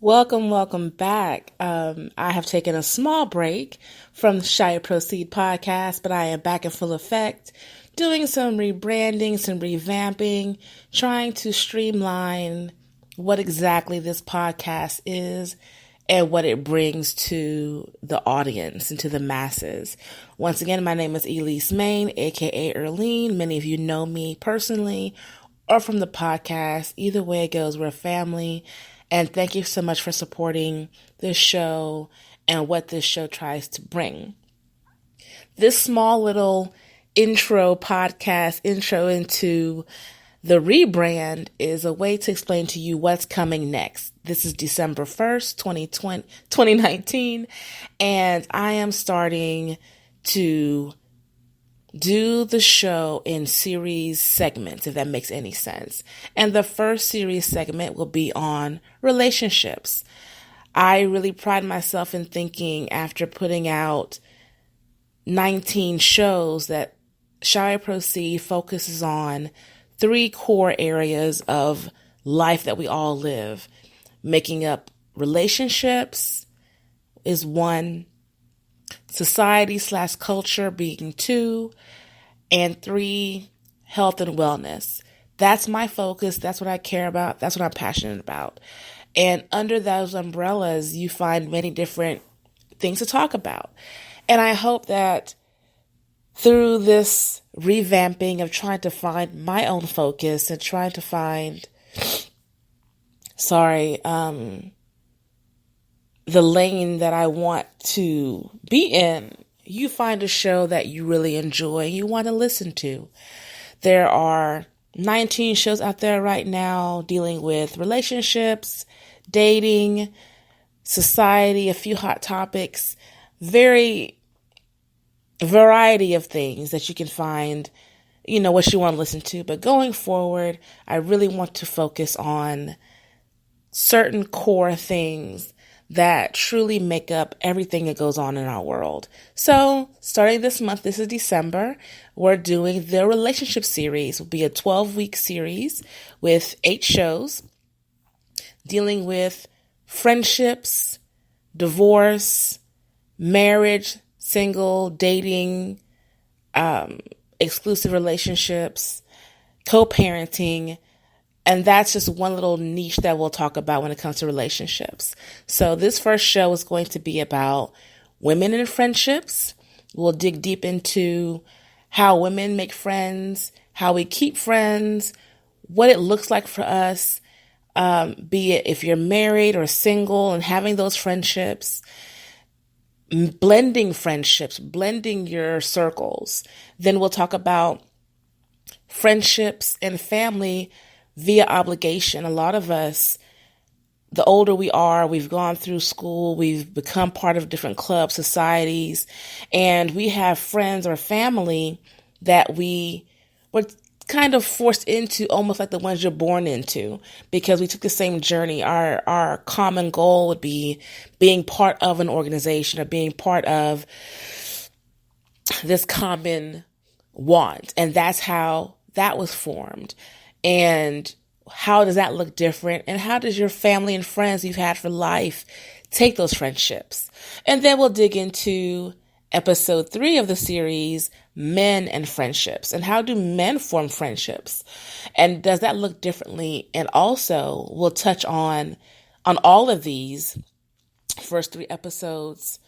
Welcome back. I have taken a small break from the Shire Proceed podcast, but I am back in full effect, doing some rebranding, some revamping, trying to streamline what exactly this podcast is and what it brings to the audience and to the masses. Once again, my name is Leese, aka Erlene. Many of you know me personally or from the podcast. Either way it goes, we're a family. And thank you so much for supporting this show and what this show tries to bring. This small little intro into the rebrand is a way to explain to you what's coming next. This is December 1st, 2019, and I am starting to do the show in series segments, if that makes any sense. And the first series segment will be on relationships. I really pride myself in thinking, after putting out 19 shows, that Shall I Proceed focuses on 3 core areas of life that we all live. Making up relationships is 1, society/culture being 2, and 3, health and wellness. That's my focus. That's what I care about. That's what I'm passionate about. And under those umbrellas, you find many different things to talk about. And I hope that through this revamping of trying to find my own focus and trying to find, the lane that I want to be in, you find a show that you really enjoy, you want to listen to. There are 19 shows out there right now dealing with relationships, dating, society, a few hot topics, variety of things that you can find, what you want to listen to. But going forward, I really want to focus on certain core things that truly make up everything that goes on in our world. So starting this month, this is December, we're doing the relationship series. It will be a 12-week series with 8 shows dealing with friendships, divorce, marriage, single, dating, exclusive relationships, co-parenting. And that's just one little niche that we'll talk about when it comes to relationships. So this first show is going to be about women in friendships. We'll dig deep into how women make friends, how we keep friends, what it looks like for us, be it if you're married or single and having those friendships, blending friendships, blending your circles. Then we'll talk about friendships and family via obligation. A lot of us, the older we are, we've gone through school, we've become part of different clubs, societies, and we have friends or family that we were kind of forced into, almost like the ones you're born into, because we took the same journey. Our common goal would be being part of an organization or being part of this common want. And that's how that was formed. And how does that look different? And how does your family and friends you've had for life take those friendships? And then we'll dig into episode 3 of the series, men and friendships. And how do men form friendships? And does that look differently? And also we'll touch on all of these first 3 episodes,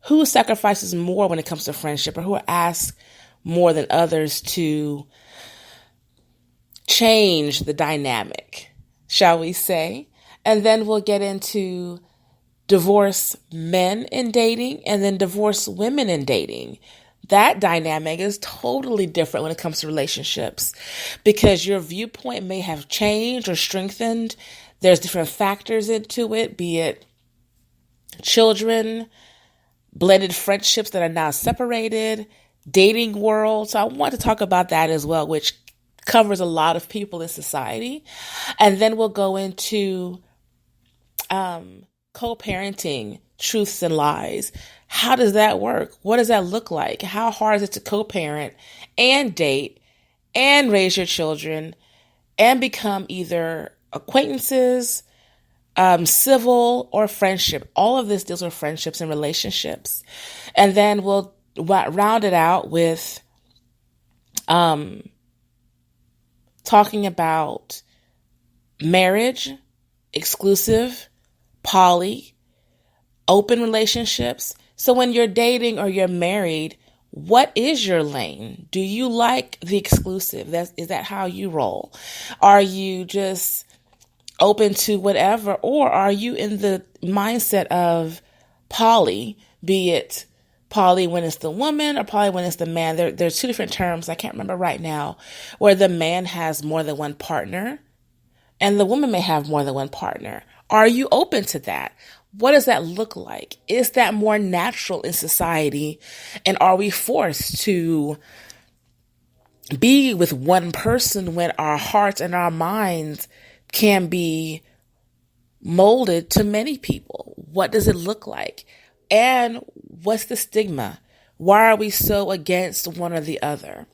who sacrifices more when it comes to friendship, or who are asked more than others to change the dynamic, shall we say. And then we'll get into divorce men in dating and then divorce women in dating. That dynamic is totally different when it comes to relationships, because your viewpoint may have changed or strengthened. There's different factors into it, be it children, blended friendships that are now separated, dating world. So I want to talk about that as well, which covers a lot of people in society. And then we'll go into co-parenting, truths and lies. How does that work? What does that look like? How hard is it to co-parent and date and raise your children and become either acquaintances, civil or friendship. All of this deals with friendships and relationships. And then we'll round it out with talking about marriage, exclusive, poly, open relationships. So when you're dating or you're married, what is your lane? Do you like the exclusive? Is that how you roll? Are you just open to whatever? Or are you in the mindset of poly, be it poly when it's the woman or poly when it's the man? There's two different terms. I can't remember right now, where the man has more than one partner and the woman may have more than one partner. Are you open to that? What does that look like? Is that more natural in society? And are we forced to be with one person when our hearts and our minds can be molded to many people? What does it look like? And what's the stigma? Why are we so against one or the other?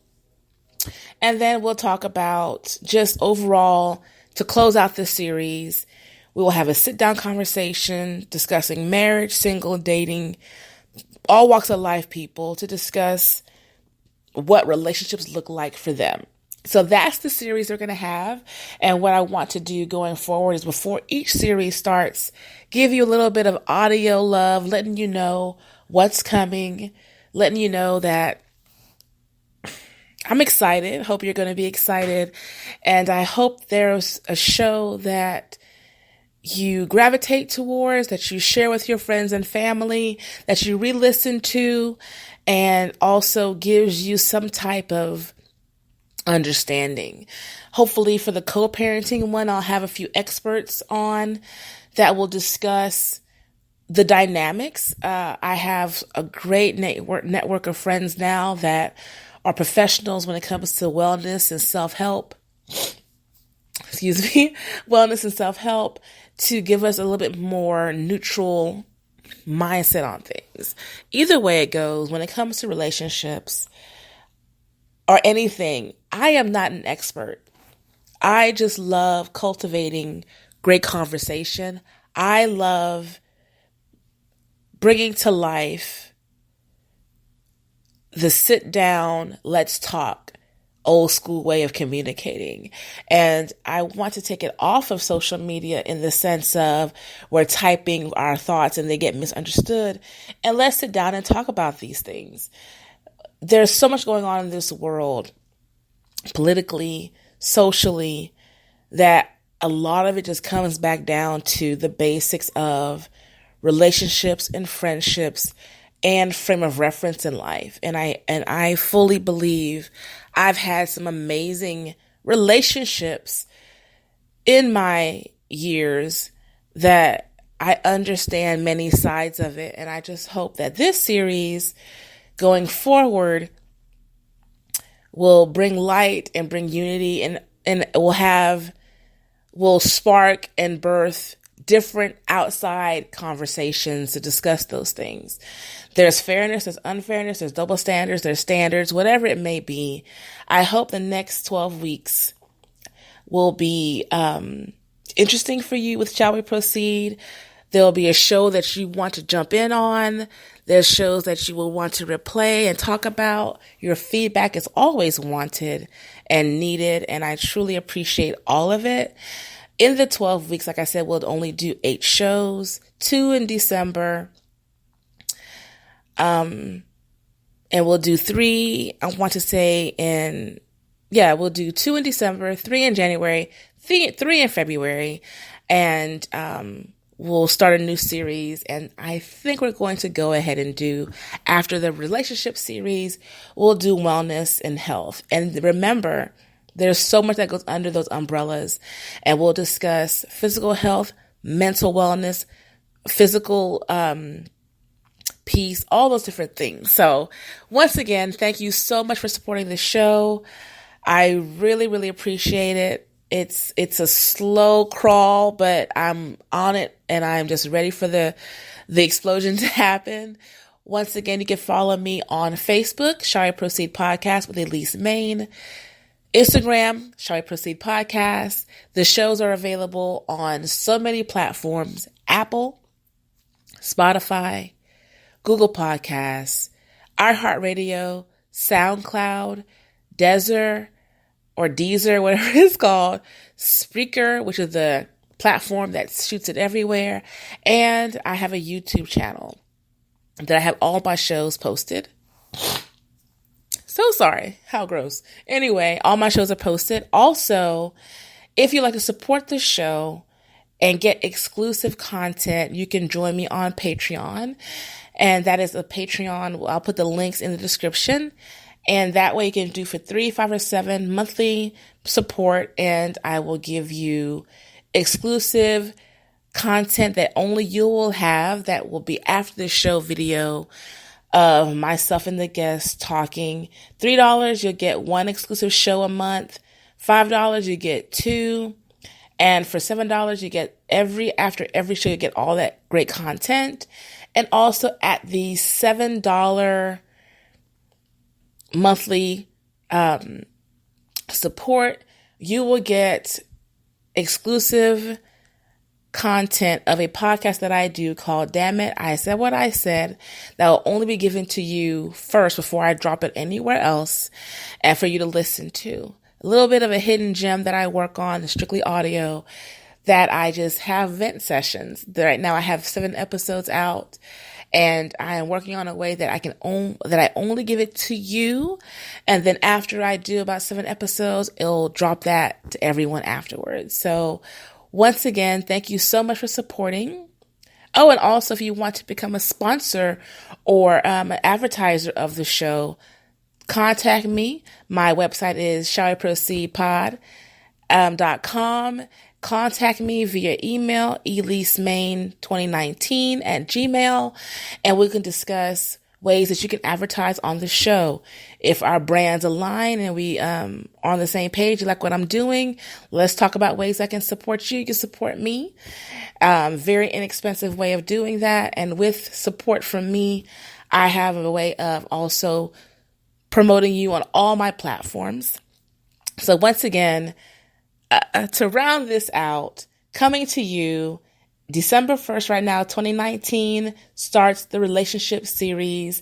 And then we'll talk about just overall, to close out this series, we will have a sit-down conversation discussing marriage, single, dating, all walks of life people, to discuss what relationships look like for them. So that's the series we're going to have. And what I want to do going forward is, before each series starts, give you a little bit of audio love, letting you know what's coming, letting you know that I'm excited. Hope you're going to be excited. And I hope there's a show that you gravitate towards, that you share with your friends and family, that you re-listen to, and also gives you some type of understanding. Hopefully for the co-parenting one, I'll have a few experts on that will discuss the dynamics. I have a great network of friends now that are professionals when it comes to wellness and self-help. Wellness and self-help, to give us a little bit more neutral mindset on things. Either way it goes, when it comes to relationships or anything, I am not an expert. I just love cultivating great conversation. I love bringing to life the sit down, let's talk, old school way of communicating. And I want to take it off of social media in the sense of we're typing our thoughts and they get misunderstood. And let's sit down and talk about these things. There's so much going on in this world, politically, socially, that a lot of it just comes back down to the basics of relationships and friendships and frame of reference in life. And I fully believe I've had some amazing relationships in my years that I understand many sides of it. And I just hope that this series going forward will bring light and bring unity, and will spark and birth different outside conversations to discuss those things. There's fairness, there's unfairness, there's double standards, there's standards, whatever it may be. I hope the next 12 weeks will be interesting for you with Shall We Proceed. There'll be a show that you want to jump in on. There's shows that you will want to replay and talk about. Your feedback is always wanted and needed, and I truly appreciate all of it. In the 12 weeks, like I said, we'll only do 8 shows, 2 in December. And we'll do 3, we'll do 2 in December, 3 in January, 3 in February, and we'll start a new series. And I think we're going to go ahead and do, after the relationship series, we'll do wellness and health. And remember, there's so much that goes under those umbrellas, and we'll discuss physical health, mental wellness, physical peace, all those different things. So once again, thank you so much for supporting the show. I really, really appreciate it. It's a slow crawl, but I'm on it, and I'm just ready for the explosion to happen. Once again, you can follow me on Facebook, Shall We Proceed Podcast with Leese Maine. Instagram, Shall We Proceed Podcast. The shows are available on so many platforms: Apple, Spotify, Google Podcasts, iHeartRadio, SoundCloud, Deezer, whatever it's called, Spreaker, which is the platform that shoots it everywhere, and I have a YouTube channel that I have all my shows posted. So sorry, how gross. Anyway, all my shows are posted. Also, if you'd like to support the show and get exclusive content, you can join me on Patreon. And that is a Patreon. I'll put the links in the description. And that way you can do for $3, $5, or $7 monthly support. And I will give you exclusive content that only you will have, that will be after the show video of myself and the guests talking. $3, you'll get one exclusive show a month. $5, you get 2. And for $7, you get after every show, you get all that great content. And also at the $7 monthly support, you will get exclusive content of a podcast that I do called Damn It, I Said What I Said, that will only be given to you first before I drop it anywhere else, and for you to listen to. A little bit of a hidden gem that I work on, strictly audio, that I just have vent sessions. Right now I have 7 episodes out, and I am working on a way that I only give it to you. And then after I do about 7 episodes, it'll drop that to everyone afterwards. So once again, thank you so much for supporting. Oh, and also if you want to become a sponsor or an advertiser of the show, contact me. My website is shallweproceedpod.com. Contact me via email, eleasemain2019@gmail, and we can discuss ways that you can advertise on the show. If our brands align and we are on the same page, you like what I'm doing, let's talk about ways I can support you. You can support me. Very inexpensive way of doing that. And with support from me, I have a way of also promoting you on all my platforms. So once again, to round this out, coming to you December 1st right now, 2019, starts the relationship series.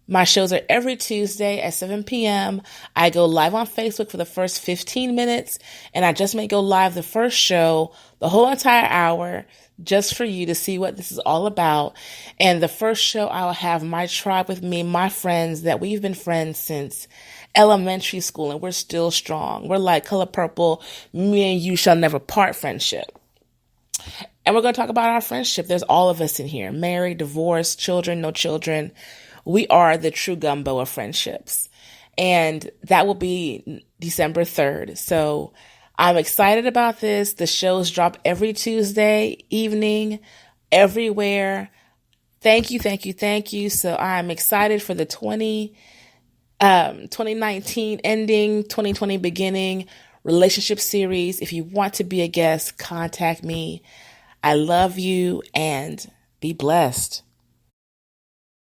My shows are every Tuesday at 7 p.m. I go live on Facebook for the first 15 minutes, and I just may go live the first show, the whole entire hour, just for you to see what this is all about. And the first show, I'll have my tribe with me, my friends that we've been friends since elementary school, and we're still strong. We're like Color Purple, me and you shall never part friendship. And we're going to talk about our friendship. There's all of us in here, married, divorced, children, no children. We are the true gumbo of friendships. And that will be December 3rd. So I'm excited about this. The shows drop every Tuesday evening, everywhere. Thank you, thank you, thank you. So I'm excited for the 2019 ending, 2020 beginning relationship series. If you want to be a guest, contact me. I love you and be blessed.